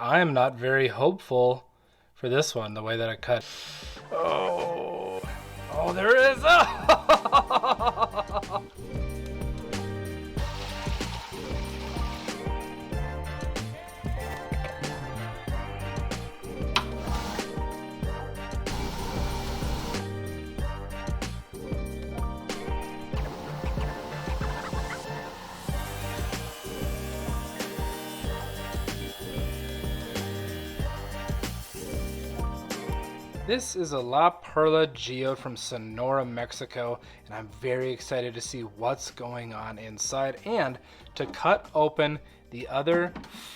I'm not very hopeful for this one, the way that I cut. Oh, there is. This is a La Perla geode from Sonora, Mexico, and I'm very excited to see what's going on inside and to cut open the other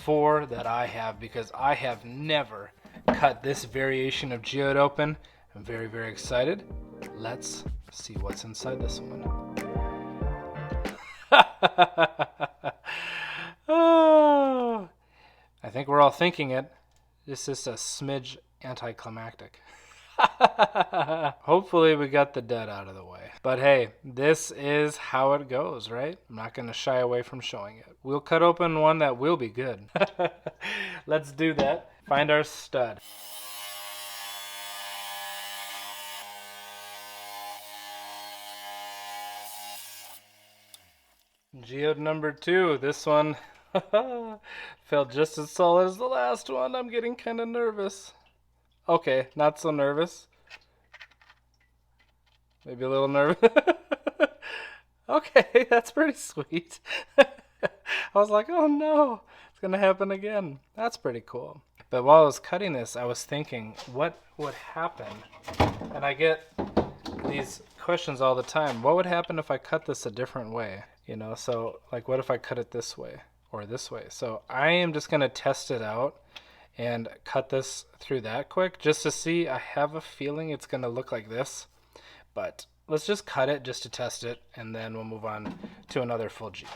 4 that I have, because I have never cut this variation of geode open. I'm very, very excited. Let's see what's inside this one. Oh, I think we're all thinking it. This is a smidge anticlimactic. Hopefully we got the dead out of the way. But hey, this is how it goes, right? I'm not going to shy away from showing it. We'll cut open one that will be good. Let's do that. Find our stud. Geode number 2. This one felt just as solid as the last one. I'm getting kind of nervous. Okay, not so nervous. Maybe a little nervous. Okay, that's pretty sweet. I was like, oh no, it's going to happen again. That's pretty cool. But while I was cutting this, I was thinking, what would happen? And I get these questions all the time. What would happen if I cut this a different way? You know, so like what if I cut it this way or this way? So I am just going to test it out and cut this through that quick just to see. I have a feeling it's going to look like this, but let's just cut it just to test it, and then we'll move on to another full geode.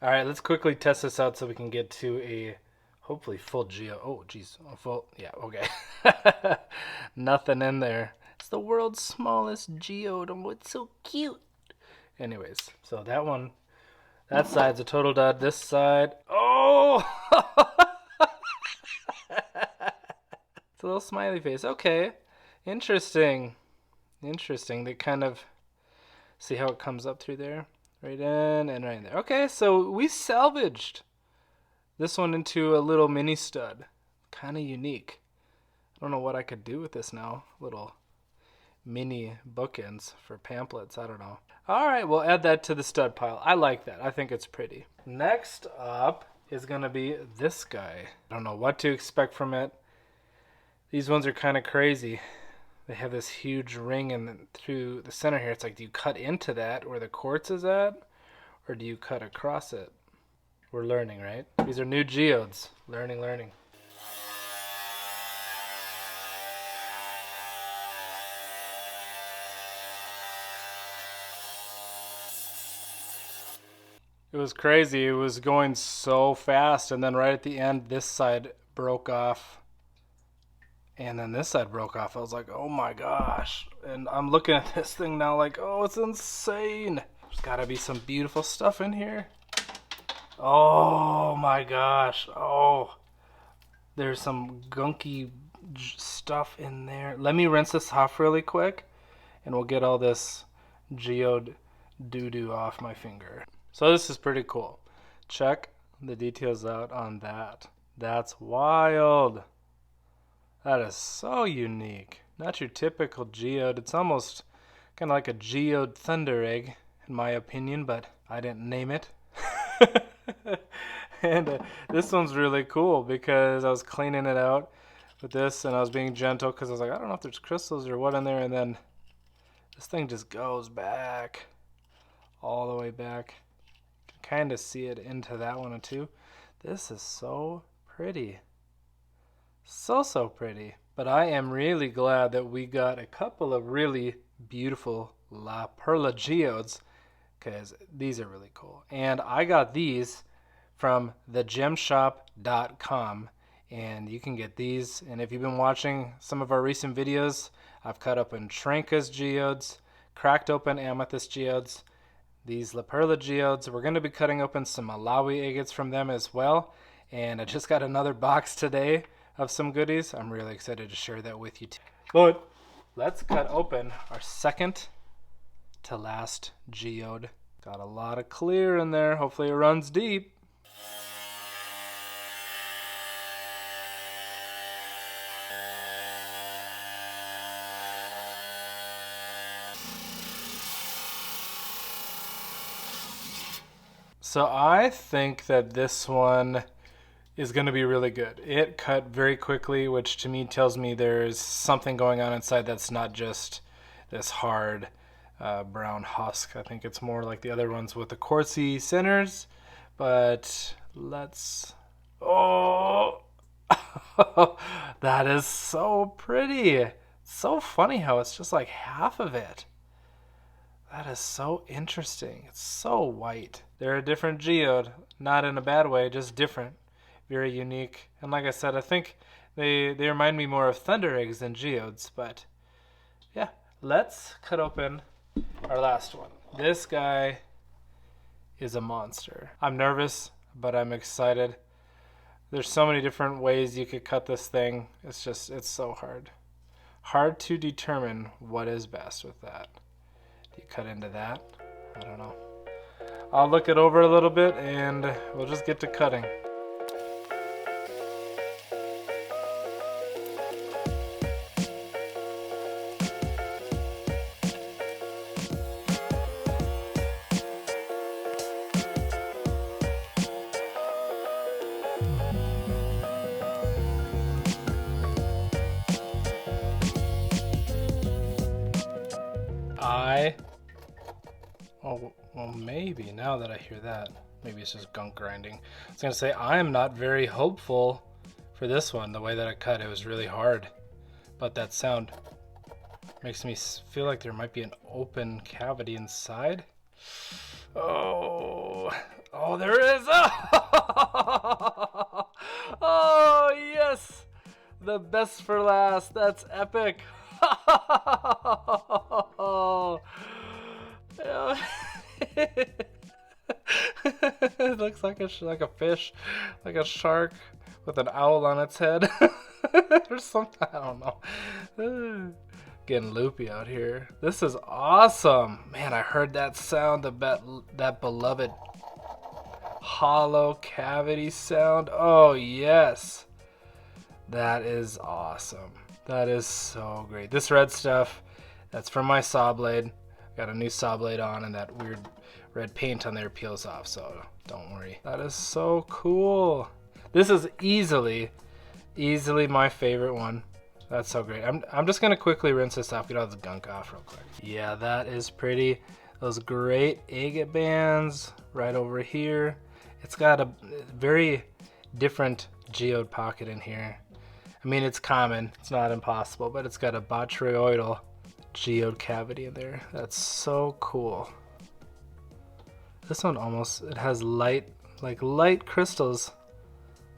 All right, let's quickly test this out so we can get to a hopefully full geode. Oh geez, full, yeah, okay. Nothing in there. It's the world's smallest geode. Oh, it's so cute. Anyways, so that one, that side's a total dud. This side, oh! It's a little smiley face. Okay, interesting. Interesting. They kind of, see how it comes up through there? Right in and right in there. Okay, so we salvaged this one into a little mini stud. Kind of unique. I don't know what I could do with this now. Little mini bookends for pamphlets. I don't know. All right, we'll add that to the stud pile. I like that. I think it's pretty. Next up is going to be this guy. I don't know what to expect from it. These ones are kind of crazy. They have this huge ring and through the center here. It's like, do you cut into that where the quartz is at, or do you cut across it? We're learning, right? These are new geodes. Learning, learning. It was crazy. It was going so fast, and then right at the end, this side broke off, and then this side broke off. I was like, oh my gosh. And I'm looking at this thing now like, oh, it's insane. There's got to be some beautiful stuff in here. Oh my gosh. Oh, there's some gunky stuff in there. Let me rinse this off really quick, and we'll get all this geode doo-doo off my finger. So this is pretty cool. Check the details out on that. That's wild. That is so unique. Not your typical geode. It's almost kind of like a geode thunder egg, in my opinion, but I didn't name it. And this one's really cool because I was cleaning it out with this, and I was being gentle because I was like, I don't know if there's crystals or what in there, and then this thing just goes back, all the way back. Kind of see it into that one too. This is so pretty. So pretty. But I am really glad that we got a couple of really beautiful La Perla geodes, because these are really cool. And I got these from thegemshop.com, and you can get these. And if you've been watching some of our recent videos, I've cut open Trancas geodes, cracked open amethyst geodes, these Perla geodes. We're going to be cutting open some Malawi agates from them as well. And I just got another box today of some goodies. I'm really excited to share that with you too. But let's cut open our second to last geode. Got a lot of clear in there. Hopefully it runs deep. So I think that this one is going to be really good. It cut very quickly, which to me tells me there's something going on inside that's not just this hard brown husk. I think it's more like the other ones with the quartzy centers. But let's... Oh! That is so pretty. It's so funny how it's just like half of it. That is so interesting. It's so white. They're a different geode, not in a bad way, just different. Very unique. And like I said, I think they remind me more of thunder eggs than geodes. But yeah, let's cut open our last one. This guy is a monster. I'm nervous, but I'm excited. There's so many different ways you could cut this thing. It's so hard. Hard to determine what is best with that. Do you cut into that? I don't know. I'll look it over a little bit and we'll just get to cutting. Oh, well, maybe now that I hear that, maybe it's just gunk grinding. I was gonna say, I am not very hopeful for this one. The way that I cut, it was really hard. But that sound makes me feel like there might be an open cavity inside. Oh, there is. Oh, yes. The best for last. That's epic. It looks like a fish, like a shark with an owl on its head. Or something, I don't know. Getting loopy out here. This is awesome. Man, I heard that sound, that beloved hollow cavity sound. Oh yes. That is awesome. That is so great. This red stuff, that's from my saw blade. Got a new saw blade on, and that weird red paint on there peels off, so don't worry. That is so cool. This is easily my favorite one. That's so great. I'm just gonna quickly rinse this off, get all this gunk off real quick. Yeah, that is pretty. Those great agate bands right over here. It's got a very different geode pocket in here. I mean, it's common, it's not impossible, but it's got a botryoidal geode cavity in there. That's so cool. This one it has light crystals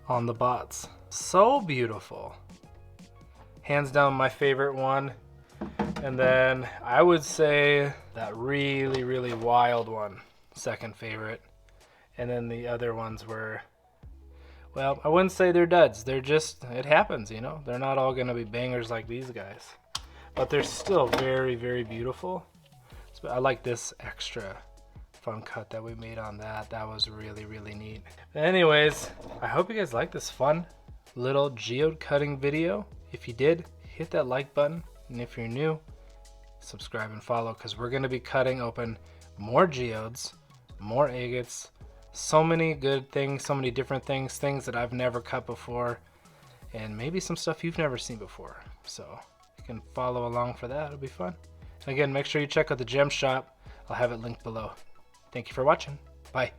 on the bots. So beautiful. Hands down my favorite one. And then I would say that really, really wild one, second favorite. And then the other ones were, well, I wouldn't say they're duds. They're just, it happens, you know. They're not all gonna be bangers like these guys. But they're still very, very beautiful. So I like this extra fun cut that we made on that. That was really, really neat. Anyways, I hope you guys like this fun little geode cutting video. If you did, hit that like button. And if you're new, subscribe and follow, because we're going to be cutting open more geodes, more agates, so many good things, so many different things that I've never cut before, and maybe some stuff you've never seen before. So you can follow along for that. It'll be fun. And again, make sure you check out the gem shop. I'll have it linked below. Thank you for watching. Bye.